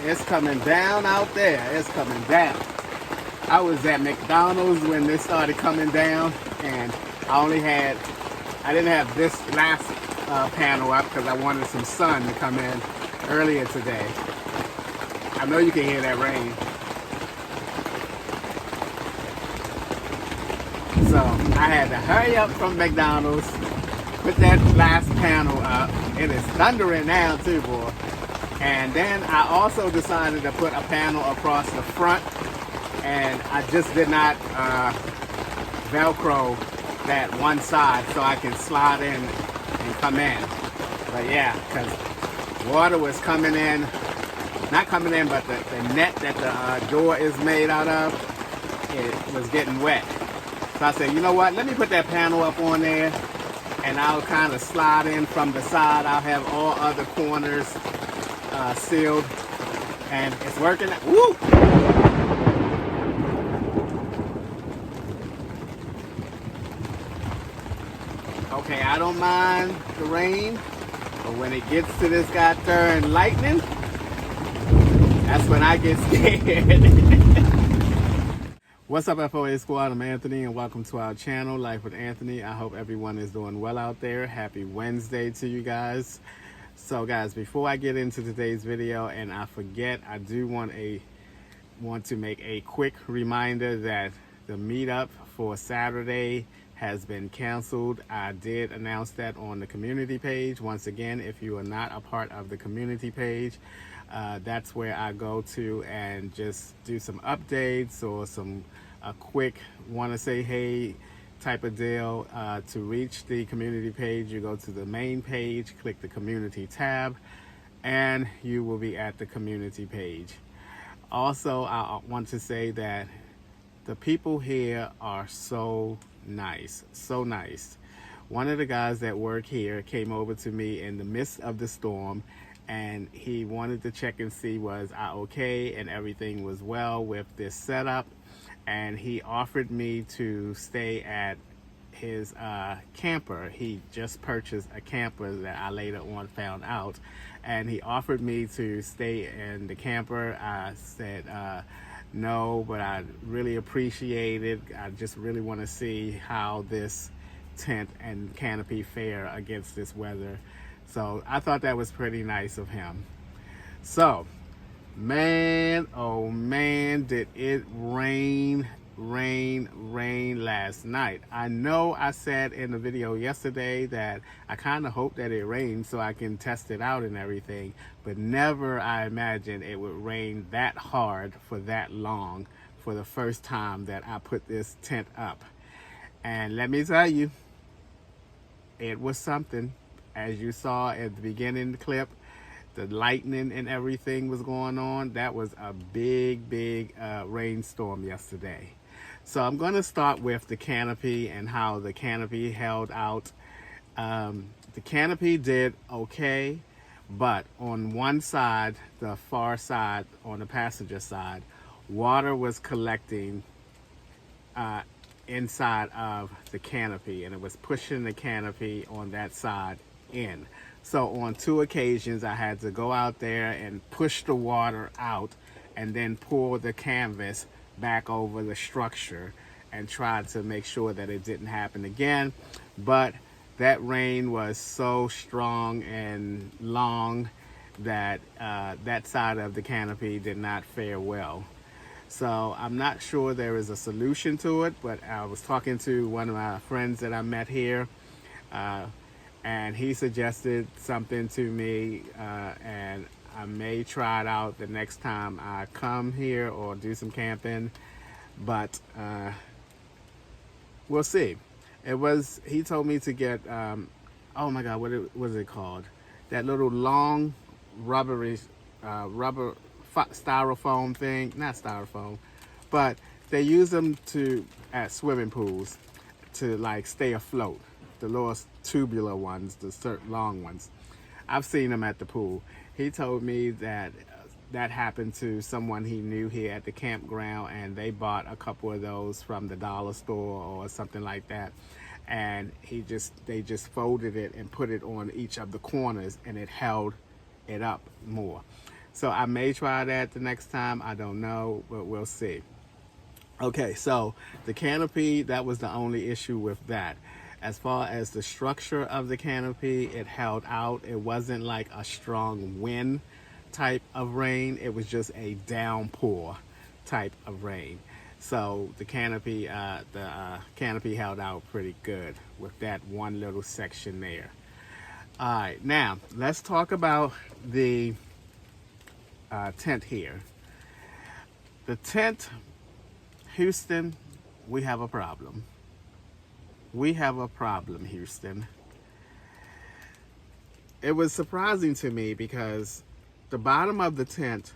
It's coming down out there. It's coming down. I was at McDonald's when this started coming down, and I didn't have this last panel up because I wanted some sun to come in earlier today. I know you can hear that rain. So I had to hurry up from McDonald's, put that last panel up. It is thundering now too, boy. And then I also decided to put a panel across the front, and I just did not Velcro that one side so I can slide in and come in. But yeah, because water was coming in, not coming in, but the net that the door is made out of, it was getting wet. So I said, you know what, let me put that panel up on there, and I'll kind of slide in from the side. I'll have all other corners sealed, and it's working. Woo! Okay, I don't mind the rain, but when it gets to this goddamn lightning, that's when I get scared. What's up, FOA Squad? I'm Anthony, and welcome to our channel, Life with Anthony. I hope everyone is doing well out there. Happy Wednesday to you guys. So guys, before I get into today's video and I forget, I do want to make a quick reminder that the meetup for Saturday has been canceled. I did announce that on the community page. Once again, if you are not a part of the community page, that's where I go to and just do some updates or a quick want to say hey type of deal. To reach the community page, you go to the main page, click the community tab, and you will be at the community page. Also, I want to say that the people here are so nice, so nice. One of the guys that work here came over to me in the midst of the storm, and he wanted to check and see was I okay and everything was well with this setup, and he offered me to stay at his camper. He just purchased a camper that I later on found out, and he offered me to stay in the camper. I said no, but I really appreciate it. I just really want to see how this tent and canopy fare against this weather. So I thought that was pretty nice of him. So, man, oh man, did it rain last night. I know I said in the video yesterday that I kind of hope that it rains so I can test it out and everything, but never I imagined it would rain that hard for that long for the first time that I put this tent up. And let me tell you, it was something. As you saw at the beginning of the clip, the lightning and everything was going on. That was a big rainstorm yesterday. So I'm going to start with the canopy and how the canopy held out. The canopy did okay, but on one side, the far side, on the passenger side, water was collecting inside of the canopy, and it was pushing the canopy on that side in. So on 2 occasions I had to go out there and push the water out and then pull the canvas back over the structure and try to make sure that it didn't happen again. But that rain was so strong and long that that side of the canopy did not fare well. So I'm not sure there is a solution to it, but I was talking to one of my friends that I met here, and he suggested something to me, and I may try it out the next time I come here or do some camping, but we'll see. He told me to get, oh my God, what was it called? That little long rubber styrofoam thing, not styrofoam, but they use them at swimming pools to like stay afloat. The little tubular ones, the certain long ones. I've seen them at the pool. He told me that that happened to someone he knew here at the campground, and they bought a couple of those from the dollar store or something like that. And they just folded it and put it on each of the corners, and it held it up more. So I may try that the next time. I don't know, but we'll see. Okay, so the canopy, that was the only issue with that. As far as the structure of the canopy, it held out. It wasn't like a strong wind type of rain. It was just a downpour type of rain. So the canopy held out pretty good with that one little section there. All right, now let's talk about the tent here. The tent, Houston, we have a problem. We have a problem, Houston. It was surprising to me because the bottom of the tent,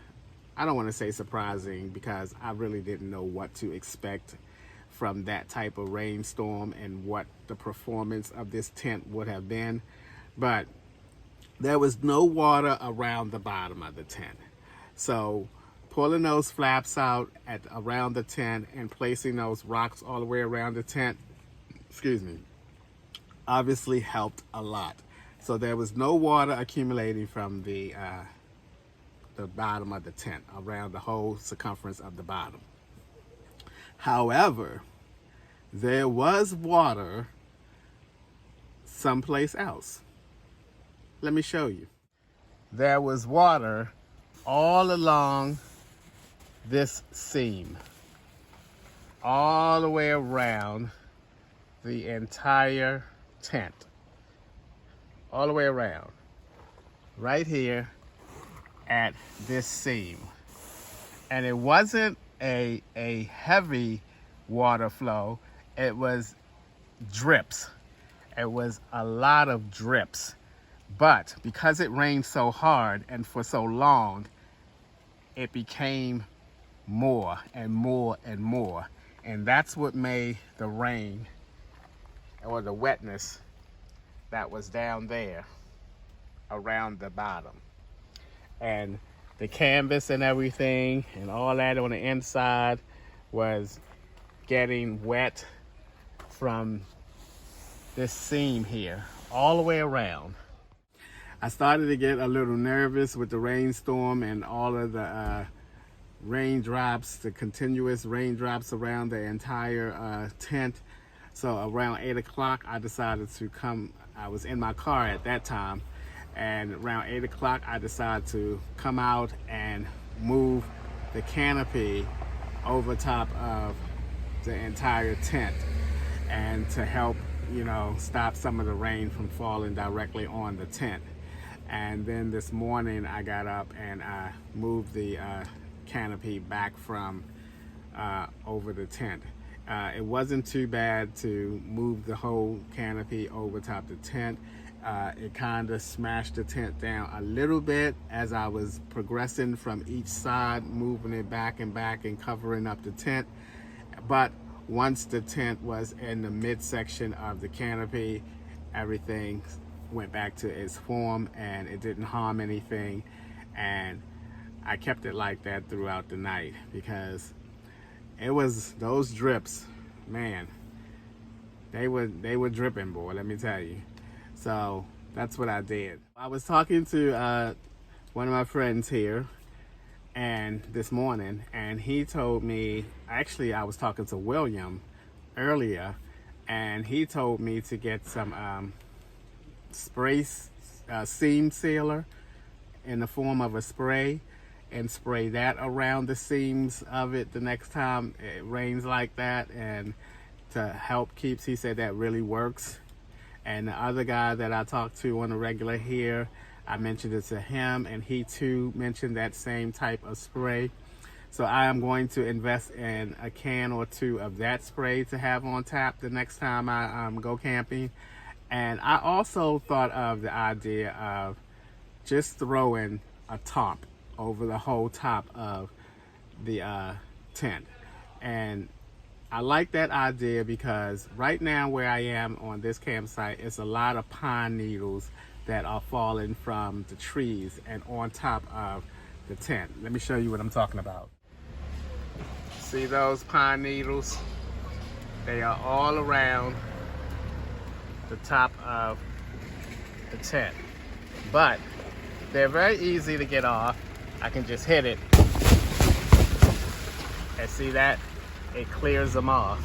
I don't want to say surprising because I really didn't know what to expect from that type of rainstorm and what the performance of this tent would have been. But there was no water around the bottom of the tent. So pulling those flaps out around the tent and placing those rocks all the way around the tent, obviously helped a lot. So there was no water accumulating from the bottom of the tent around the whole circumference of the bottom. However, there was water someplace else. Let me show you. There was water all along this seam, all the way around the entire tent, all the way around, right here at this seam. And it wasn't a heavy water flow, it was drips. It was a lot of drips. But because it rained so hard and for so long, it became more and more and more. And that's what made the rain or the wetness that was down there around the bottom. And the canvas and everything and all that on the inside was getting wet from this seam here all the way around. I started to get a little nervous with the rainstorm and all of the raindrops, the continuous raindrops around the entire tent. So around 8 o'clock, I decided to come. I was in my car at that time, and around 8 o'clock, I decided to come out and move the canopy over top of the entire tent, and to help, stop some of the rain from falling directly on the tent. And then this morning I got up and I moved the canopy back from over the tent. It wasn't too bad to move the whole canopy over top the tent. It kind of smashed the tent down a little bit as I was progressing from each side, moving it back and covering up the tent. But once the tent was in the midsection of the canopy, everything went back to its form and it didn't harm anything. And I kept it like that throughout the night because it was those drips, man, they were dripping, boy, let me tell you. So that's what I did. I was talking to one of my friends here and this morning, and he told me, actually I was talking to William earlier, and he told me to get some spray seam sealer in the form of a spray and spray that around the seams of it the next time it rains like that, and to help keeps, he said that really works. And the other guy that I talked to on a regular here, I mentioned it to him and he too mentioned that same type of spray. So I am going to invest in a can or two of that spray to have on tap the next time I go camping. And I also thought of the idea of just throwing a tarp over the whole top of the tent. And I like that idea because right now where I am on this campsite, it's a lot of pine needles that are falling from the trees and on top of the tent. Let me show you what I'm talking about. See those pine needles? They are all around the top of the tent, but they're very easy to get off. I can just hit it. And see that? It clears them off.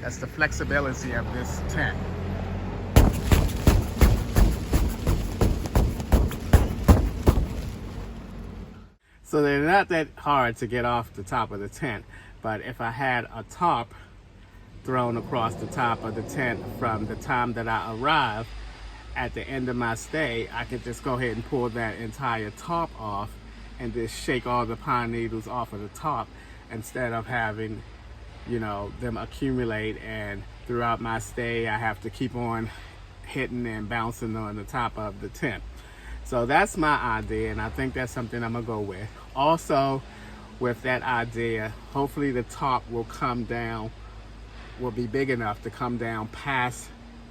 That's the flexibility of this tent. So they're not that hard to get off the top of the tent, but if I had a tarp thrown across the top of the tent from the time that I arrived at the end of my stay, I could just go ahead and pull that entire tarp off and just shake all the pine needles off of the top instead of having, you know, them accumulate, and throughout my stay I have to keep on hitting and bouncing on the top of the tent. So that's my idea, and I think that's something I'm gonna go with. Also, with that idea, hopefully the top will come down, will be big enough to come down past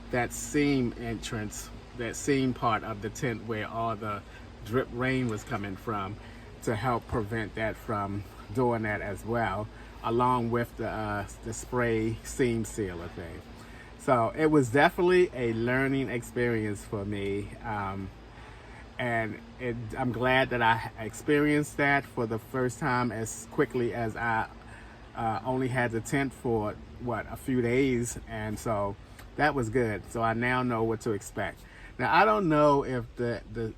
that seam entrance, that seam part of the tent where all the drip rain was coming from, to help prevent that from doing that as well, along with the spray seam sealer thing. So it was definitely a learning experience for me. And I'm glad that I experienced that for the first time as quickly as I only had the tent for, a few days. And so that was good. So I now know what to expect. Now, I don't know if the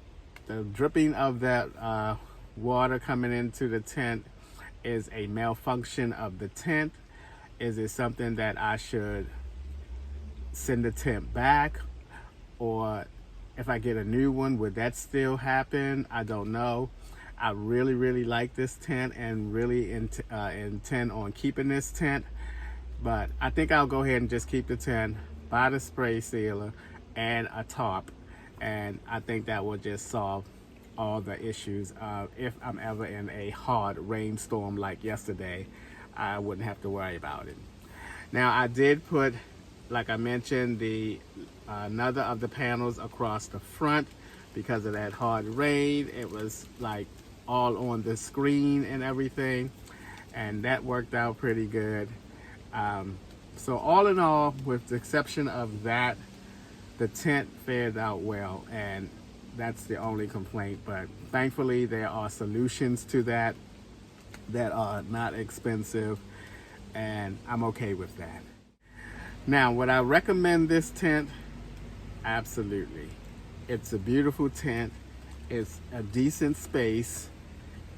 dripping of that water coming into the tent is a malfunction of the tent. Is it something that I should send the tent back? Or if I get a new one, would that still happen? I don't know. I really, really like this tent and really intend on keeping this tent. But I think I'll go ahead and just keep the tent, buy the spray sealer and a tarp. And I think that will just solve all the issues. If I'm ever in a hard rainstorm like yesterday, I wouldn't have to worry about it. Now, I did put, like I mentioned, another of the panels across the front because of that hard rain. It was like all on the screen and everything, and that worked out pretty good. So all in all, with the exception of that, the tent fared out well, and that's the only complaint. But thankfully there are solutions to that are not expensive, and I'm okay with that. Now, would I recommend this tent? Absolutely. It's a beautiful tent. It's a decent space.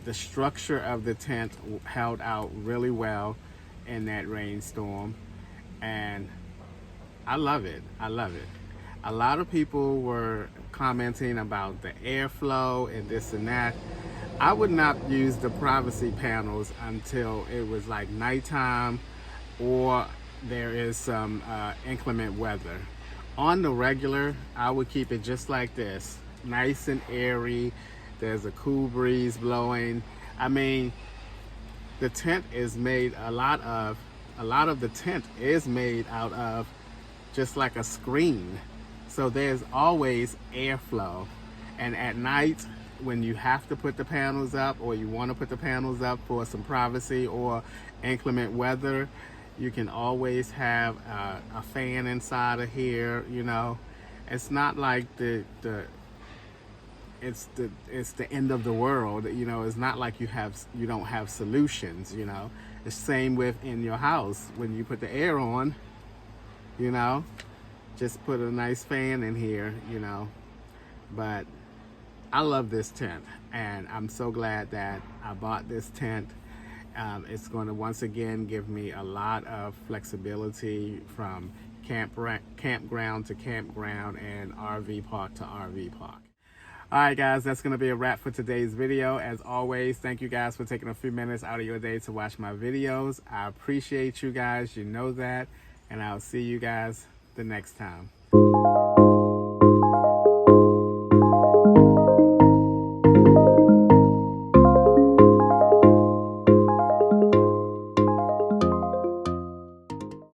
The structure of the tent held out really well in that rainstorm, and I love it. I love it. A lot of people were commenting about the airflow and this and that. I would not use the privacy panels until it was like nighttime or there is some inclement weather. On the regular, I would keep it just like this, nice and airy. There's a cool breeze blowing. I mean, the tent is made, a lot of the tent is made out of just like a screen. So there's always airflow. And at night, when you have to put the panels up, or you want to put the panels up for some privacy or inclement weather, you can always have a fan inside of here. You know, it's not like it's the end of the world. You know, it's not like you don't have solutions. You know, the same with in your house when you put the air on. You know, just put a nice fan in here. You know, but I love this tent, and I'm so glad that I bought this tent. It's going to once again give me a lot of flexibility from campground to campground and RV park to RV park. All right, guys, that's going to be a wrap for today's video. As always, thank you guys for taking a few minutes out of your day to watch my videos. I appreciate you guys. You know that. And I'll see you guys the next time.